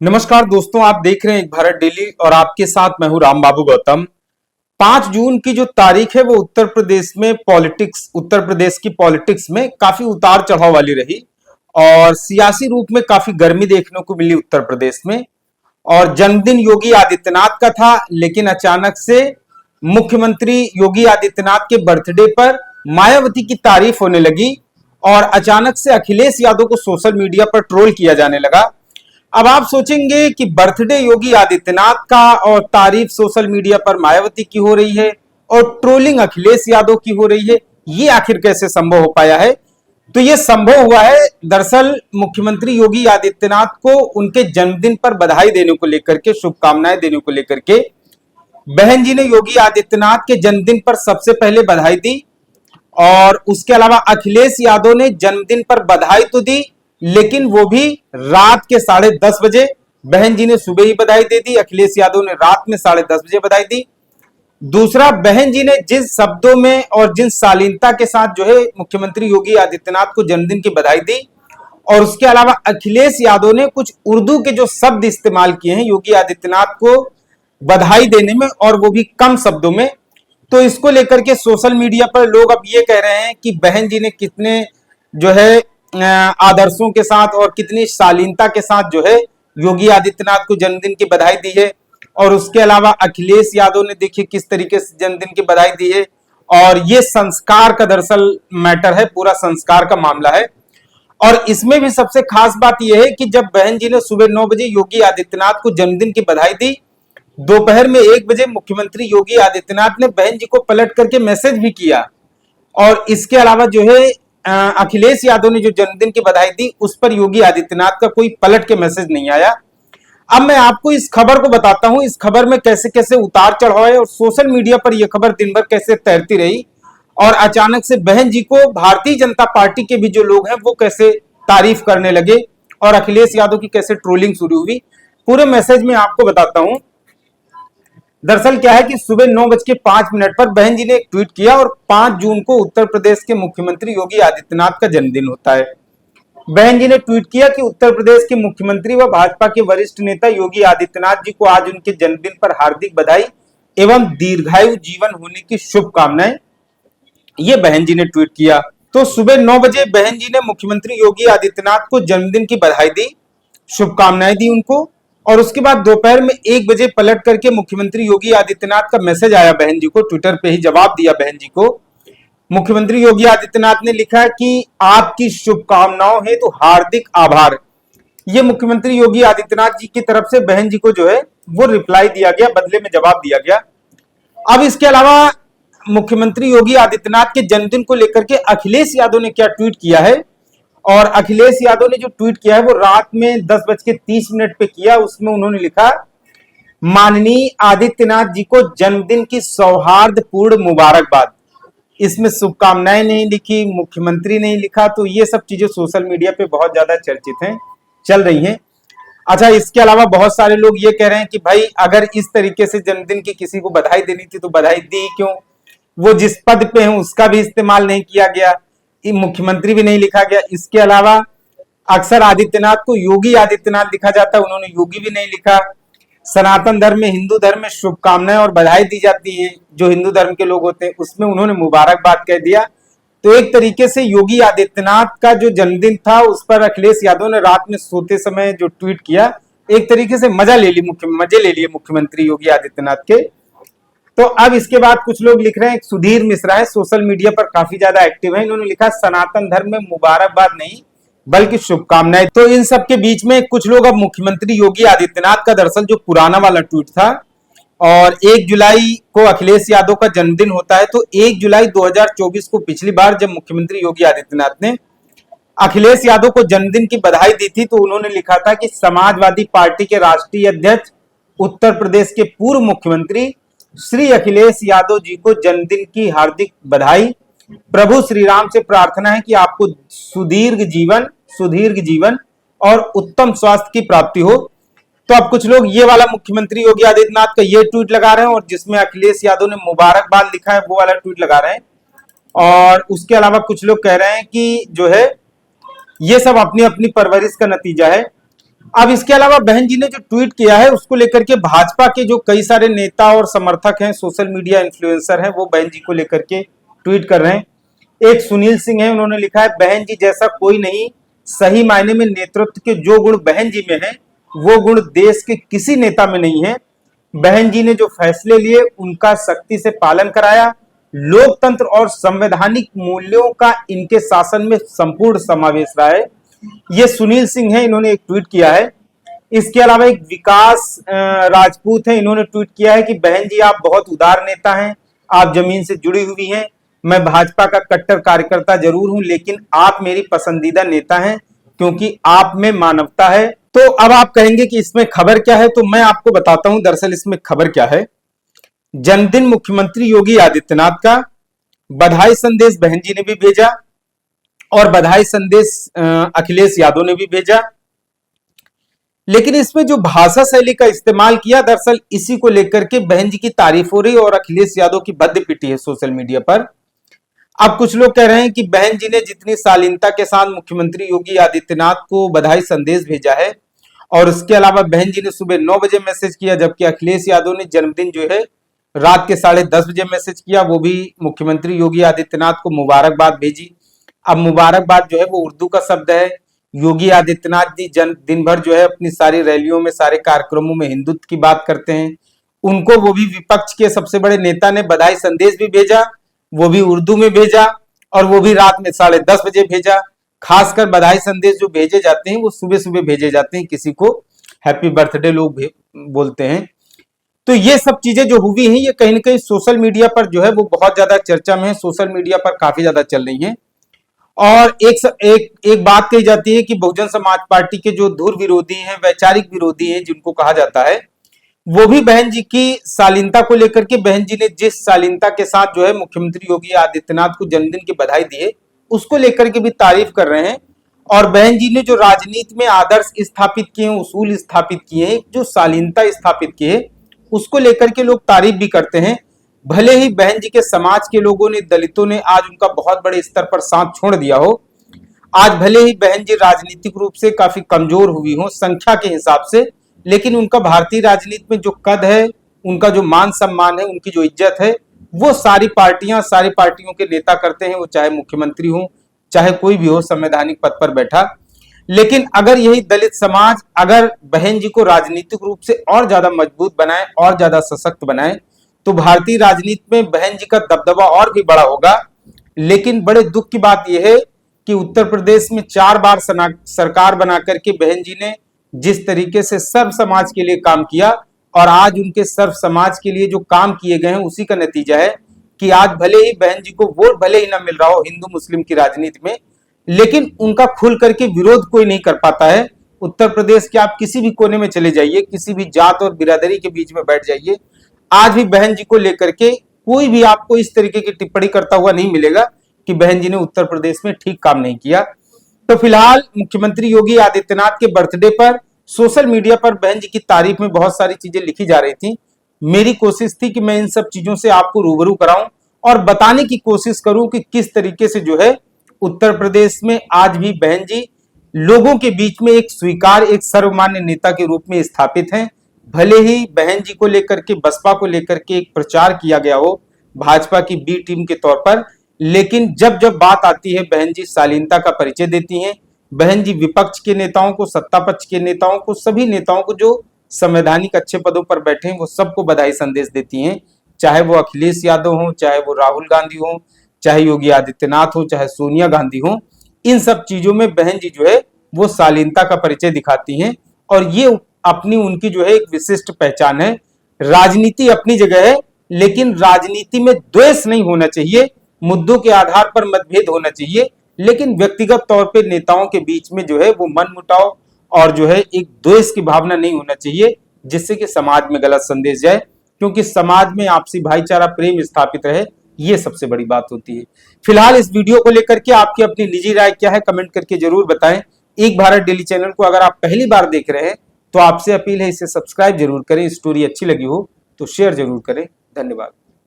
नमस्कार दोस्तों, आप देख रहे हैं एक भारत डेली और आपके साथ मैं हूं राम बाबू गौतम। 5 जून की जो तारीख है वो उत्तर प्रदेश की पॉलिटिक्स में काफी उतार चढ़ाव वाली रही और सियासी रूप में काफी गर्मी देखने को मिली उत्तर प्रदेश में। और जन्मदिन योगी आदित्यनाथ का था, लेकिन अचानक से मुख्यमंत्री योगी आदित्यनाथ के बर्थडे पर मायावती की तारीफ होने लगी और अचानक से अखिलेश यादव को सोशल मीडिया पर ट्रोल किया जाने लगा। अब आप सोचेंगे कि बर्थडे योगी आदित्यनाथ का और तारीफ सोशल मीडिया पर मायावती की हो रही है और ट्रोलिंग अखिलेश यादव की हो रही है, ये आखिर कैसे संभव हो पाया है? तो ये संभव हुआ है दरअसल मुख्यमंत्री योगी आदित्यनाथ को उनके जन्मदिन पर बधाई देने को लेकर के, शुभकामनाएं देने को लेकर के बहन जी ने योगी आदित्यनाथ के जन्मदिन पर सबसे पहले बधाई दी। और उसके अलावा अखिलेश यादव ने जन्मदिन पर बधाई तो दी, लेकिन वो भी रात के 10:30 बजे। बहन जी ने सुबह ही बधाई दे दी, अखिलेश यादव ने रात में 10:30 बजे बधाई दी। दूसरा, बहन जी ने जिन शब्दों में और जिन शालीनता के साथ जो है मुख्यमंत्री योगी आदित्यनाथ को जन्मदिन की बधाई दी, और उसके अलावा अखिलेश यादव ने कुछ उर्दू के जो शब्द इस्तेमाल किए हैं योगी आदित्यनाथ को बधाई देने में, और वो भी कम शब्दों में। तो इसको लेकर के सोशल मीडिया पर लोग अब ये कह रहे हैं कि बहन जी ने कितने जो है आदर्शों के साथ और कितनी शालीनता के साथ जो है योगी आदित्यनाथ को जन्मदिन की बधाई दी है। और उसके अलावा अखिलेश यादव ने देखिए किस तरीके से जन्मदिन की बधाई दी है। और ये संस्कार का दरअसल मैटर है, पूरा संस्कार का मामला है। और इसमें भी सबसे खास बात यह है कि जब बहन जी ने सुबह 9 बजे योगी आदित्यनाथ को जन्मदिन की बधाई दी, दोपहर में 1 बजे मुख्यमंत्री योगी आदित्यनाथ ने बहन जी को पलट करके मैसेज भी किया। और इसके अलावा जो है अखिलेश यादव ने जो जन्मदिन की बधाई दी उस पर योगी आदित्यनाथ का कोई पलट के मैसेज नहीं आया। अब मैं आपको इस खबर को बताता हूं, इस खबर में कैसे कैसे उतार चढ़ाव है और सोशल मीडिया पर यह खबर दिन भर कैसे तैरती रही, और अचानक से बहन जी को भारतीय जनता पार्टी के भी जो लोग हैं वो कैसे तारीफ करने लगे और अखिलेश यादव की कैसे ट्रोलिंग शुरू हुई। पूरे मैसेज में आपको बताता हूं। दरअसल क्या है कि सुबह 9:05 पर बहन जी ने एक ट्वीट किया, और 5 जून को उत्तर प्रदेश के मुख्यमंत्री योगी आदित्यनाथ का जन्मदिन होता है। बहन जी ने ट्वीट किया कि उत्तर प्रदेश के मुख्यमंत्री व भाजपा के वरिष्ठ नेता योगी आदित्यनाथ जी को आज उनके जन्मदिन पर हार्दिक बधाई एवं दीर्घायु जीवन होने की शुभकामनाएं। ये बहन जी ने ट्वीट किया। तो सुबह 9 बजे बहन जी ने मुख्यमंत्री योगी आदित्यनाथ को जन्मदिन की बधाई दी, शुभकामनाएं दी उनको। और उसके बाद दोपहर में 1 बजे पलट करके मुख्यमंत्री योगी आदित्यनाथ का मैसेज आया बहन जी को, ट्विटर पे ही जवाब दिया बहन जी को। मुख्यमंत्री योगी आदित्यनाथ ने लिखा कि आपकी शुभकामनाओं है तो हार्दिक आभार। ये मुख्यमंत्री योगी आदित्यनाथ जी की तरफ से बहन जी को जो है वो रिप्लाई दिया गया, बदले में जवाब दिया गया। अब इसके अलावा मुख्यमंत्री योगी आदित्यनाथ के जन्मदिन को लेकर के अखिलेश यादव ने क्या ट्वीट किया है, और अखिलेश यादव ने जो ट्वीट किया है वो रात में 10:30 पे किया। उसमें उन्होंने लिखा, माननीय आदित्यनाथ जी को जन्मदिन की सौहार्दपूर्ण मुबारकबाद। इसमें शुभकामनाएं नहीं लिखी, मुख्यमंत्री नहीं लिखा। तो ये सब चीजें सोशल मीडिया पे बहुत ज्यादा चर्चित हैं, चल रही हैं। अच्छा, इसके अलावा बहुत सारे लोग ये कह रहे हैं कि भाई अगर इस तरीके से जन्मदिन की किसी को बधाई देनी थी तो बधाई दी क्यों? वो जिस पद पे है उसका भी इस्तेमाल नहीं किया गया, मुख्यमंत्री भी नहीं लिखा गया। इसके अलावा अक्सर आदित्यनाथ को योगी आदित्यनाथ लिखा जाता है, उन्होंने योगी भी नहीं लिखा। सनातन धर्म में, हिंदू धर्म में शुभकामनाएं और बधाई दी जाती है, जो हिंदू धर्म के लोग होते हैं, उसमें उन्होंने मुबारकबाद कह दिया। तो एक तरीके से योगी आदित्यनाथ का जो जन्मदिन था उस पर अखिलेश यादव ने रात में सोते समय जो ट्वीट किया, एक तरीके से मजे ले लिए मुख्यमंत्री योगी आदित्यनाथ के। तो अब इसके बाद कुछ लोग लिख रहे हैं, सुधीर मिश्रा है, सोशल मीडिया पर काफी ज्यादा एक्टिव है, इन्होंने लिखा सनातन धर्म में मुबारकबाद नहीं बल्कि शुभकामनाएं। तो इन सब के बीच में कुछ लोग अब मुख्यमंत्री योगी आदित्यनाथ का दरअसल जो पुराना वाला ट्वीट था, और 1 जुलाई को अखिलेश यादव का जन्मदिन होता है, तो 1 जुलाई 2024 को पिछली बार जब मुख्यमंत्री योगी आदित्यनाथ ने अखिलेश यादव को जन्मदिन की बधाई दी थी तो उन्होंने लिखा था कि समाजवादी पार्टी के राष्ट्रीय अध्यक्ष उत्तर प्रदेश के पूर्व मुख्यमंत्री श्री अखिलेश यादव जी को जन्मदिन की हार्दिक बधाई। प्रभु श्री राम से प्रार्थना है कि आपको सुदीर्घ जीवन और उत्तम स्वास्थ्य की प्राप्ति हो। तो अब कुछ लोग ये वाला मुख्यमंत्री योगी आदित्यनाथ का ये ट्वीट लगा रहे हैं, और जिसमें अखिलेश यादव ने मुबारकबाद लिखा है वो वाला ट्वीट लगा रहे हैं। और उसके अलावा कुछ लोग कह रहे हैं कि जो है ये सब अपनी अपनी परवरिश का नतीजा है। अब इसके अलावा बहन जी ने जो ट्वीट किया है उसको लेकर के भाजपा के जो कई सारे नेता और समर्थक हैं, सोशल मीडिया इन्फ्लुएंसर हैं, वो बहन जी को लेकर के ट्वीट कर रहे हैं। एक सुनील सिंह है, उन्होंने लिखा है, बहन जी जैसा कोई नहीं, सही मायने में नेतृत्व के जो गुण बहन जी में है वो गुण देश के किसी नेता में नहीं है। बहन जी ने जो फैसले लिए उनका सख्ती से पालन कराया। लोकतंत्र और संवैधानिक मूल्यों का इनके शासन में संपूर्ण समावेश रहा है। ये सुनील सिंह है, इन्होंने एक ट्वीट किया है। इसके अलावा एक विकास राजपूत है, इन्होंने ट्वीट किया है कि बहन जी आप बहुत उदार नेता हैं, आप जमीन से जुड़ी हुई हैं। मैं भाजपा का कट्टर कार्यकर्ता जरूर हूं, लेकिन आप मेरी पसंदीदा नेता हैं क्योंकि आप में मानवता है। तो अब आप कहेंगे कि इसमें खबर क्या है, तो मैं आपको बताता हूं दरअसल इसमें खबर क्या है। जन्मदिन मुख्यमंत्री योगी आदित्यनाथ का, बधाई संदेश बहन जी ने भी भेजा और बधाई संदेश अखिलेश यादव ने भी भेजा। लेकिन इसमें जो भाषा शैली का इस्तेमाल किया, दरअसल इसी को लेकर के बहन जी की तारीफ हो रही और अखिलेश यादव की बद्ध पिटी है सोशल मीडिया पर। अब कुछ लोग कह रहे हैं कि बहन जी ने जितनी शालीनता के साथ मुख्यमंत्री योगी आदित्यनाथ को बधाई संदेश भेजा है, और उसके अलावा बहन जी ने सुबह 9 बजे मैसेज किया, जबकि अखिलेश यादव ने जन्मदिन जो है रात के 10:30 बजे मैसेज किया, वो भी मुख्यमंत्री योगी आदित्यनाथ को मुबारकबाद भेजी। अब मुबारकबाद जो है वो उर्दू का शब्द है। योगी आदित्यनाथ जी दिन भर जो है अपनी सारी रैलियों में, सारे कार्यक्रमों में हिंदुत्व की बात करते हैं। उनको वो भी विपक्ष के सबसे बड़े नेता ने बधाई संदेश भी भेजा, वो भी उर्दू में भेजा, और वो भी रात में 10:30 बजे भेजा। खासकर बधाई संदेश जो भेजे जाते हैं वो सुबह सुबह भेजे जाते हैं, किसी को हैप्पी बर्थडे लोग बोलते हैं। तो ये सब चीजें जो हुई हैं ये कहीं ना कहीं सोशल मीडिया पर जो है वो बहुत ज्यादा चर्चा में है, सोशल मीडिया पर काफी ज्यादा चल रही है। और एक बात कही जाती है कि बहुजन समाज पार्टी के जो धुर विरोधी हैं, वैचारिक विरोधी हैं जिनको कहा जाता है, वो भी बहन जी की शालीनता को लेकर के, बहन जी ने जिस शालीनता के साथ जो है मुख्यमंत्री योगी आदित्यनाथ को जन्मदिन की बधाई दी है, उसको लेकर के भी तारीफ कर रहे हैं। और बहन जी ने जो राजनीति में आदर्श स्थापित किए हैं, उसूल स्थापित किए हैं, जो शालीनता स्थापित की है, उसको लेकर के लोग तारीफ भी करते हैं। भले ही बहन जी के समाज के लोगों ने, दलितों ने आज उनका बहुत बड़े स्तर पर साथ छोड़ दिया हो, आज भले ही बहन जी राजनीतिक रूप से काफी कमजोर हुई हो संख्या के हिसाब से, लेकिन उनका भारतीय राजनीति में जो कद है, उनका जो मान सम्मान है, उनकी जो इज्जत है, वो सारी पार्टियों के नेता करते हैं, वो चाहे मुख्यमंत्री हो, चाहे कोई भी हो संवैधानिक पद पर बैठा। लेकिन अगर यही दलित समाज अगर बहन जी को राजनीतिक रूप से और ज्यादा मजबूत बनाए, और ज्यादा सशक्त बनाए, तो भारतीय राजनीति में बहन जी का दबदबा और भी बड़ा होगा। लेकिन बड़े दुख की बात यह है कि उत्तर प्रदेश में 4 बार सरकार बना करके बहन जी ने जिस तरीके से सर्व समाज के लिए काम किया, और आज उनके सर्व समाज के लिए जो काम किए गए हैं उसी का नतीजा है कि आज भले ही बहन जी को वोट भले ही ना मिल रहा हो हिंदू मुस्लिम की राजनीति में, लेकिन उनका खुल करके विरोध कोई नहीं कर पाता है। उत्तर प्रदेश के आप किसी भी कोने में चले जाइए, किसी भी जात और बिरादरी के बीच में बैठ जाइए, आज भी बहन जी को लेकर के कोई भी आपको इस तरीके की टिप्पणी करता हुआ नहीं मिलेगा कि बहन जी ने उत्तर प्रदेश में ठीक काम नहीं किया। तो फिलहाल मुख्यमंत्री योगी आदित्यनाथ के बर्थडे पर सोशल मीडिया पर बहन जी की तारीफ में बहुत सारी चीजें लिखी जा रही थी। मेरी कोशिश थी कि मैं इन सब चीजों से आपको रूबरू कराऊं और बताने की कोशिश करूं कि किस तरीके से जो है उत्तर प्रदेश में आज भी बहन जी लोगों के बीच में एक स्वीकार, एक सर्वमान्य नेता के रूप में स्थापित हैं। भले ही बहन जी को लेकर के, बसपा को लेकर के एक प्रचार किया गया हो भाजपा की बी टीम के तौर पर, लेकिन जब जब बात आती है बहन जी शालीनता का परिचय देती हैं। बहन जी विपक्ष के नेताओं को, सत्ता पक्ष के नेताओं को, सभी नेताओं को जो संवैधानिक अच्छे पदों पर बैठे हैं वो सबको बधाई संदेश देती हैं। चाहे वो अखिलेश यादव हो, चाहे वो राहुल गांधी हो, चाहे योगी आदित्यनाथ हो, चाहे सोनिया गांधी हो, इन सब चीजों में बहन जी जो है वो शालीनता का परिचय दिखाती हैं। और ये अपनी उनकी जो है एक विशिष्ट पहचान है। राजनीति अपनी जगह है, लेकिन राजनीति में द्वेष नहीं होना चाहिए, मुद्दों के आधार पर मतभेद होना चाहिए, लेकिन व्यक्तिगत तौर पे नेताओं के बीच में जो है वो मनमुटाव और जो है एक द्वेष की भावना नहीं होना चाहिए, जिससे कि समाज में गलत संदेश जाए। क्योंकि समाज में आपसी भाईचारा, प्रेम स्थापित रहे, ये सबसे बड़ी बात होती है। फिलहाल इस वीडियो को लेकर के आपकी अपनी निजी राय क्या है, कमेंट करके जरूर बताएं। एक भारत डेली चैनल को अगर आप पहली बार देख रहे हैं तो आपसे अपील है इसे सब्सक्राइब जरूर करें। स्टोरी अच्छी लगी हो तो शेयर जरूर करें। धन्यवाद।